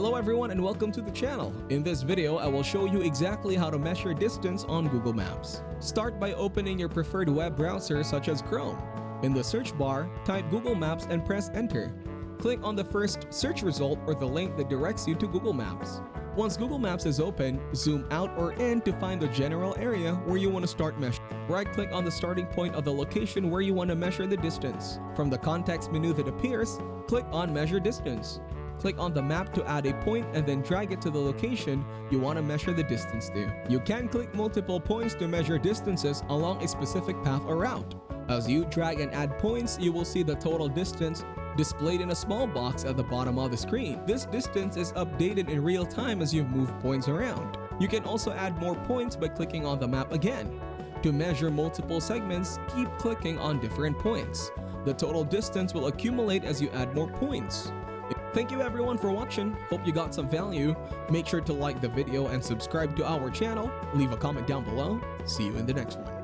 Hello everyone and welcome to the channel. In this video, I will show you exactly how to measure distance on Google Maps. Start by opening your preferred web browser such as Chrome. In the search bar, type Google Maps and press enter. Click on the first search result or the link that directs you to Google Maps. Once Google Maps is open, zoom out or in to find the general area where you want to start measuring. Right-click on the starting point of the location where you want to measure the distance. From the context menu that appears, click on Measure Distance. Click on the map to add a point and then drag it to the location you want to measure the distance to. You can click multiple points to measure distances along a specific path or route. As you drag and add points, you will see the total distance displayed in a small box at the bottom of the screen. This distance is updated in real time as you move points around. You can also add more points by clicking on the map again. To measure multiple segments, keep clicking on different points. The total distance will accumulate as you add more points. Thank you everyone for watching. Hope you got some value. Make sure to like the video and subscribe to our channel. Leave a comment down below. See you in the next one.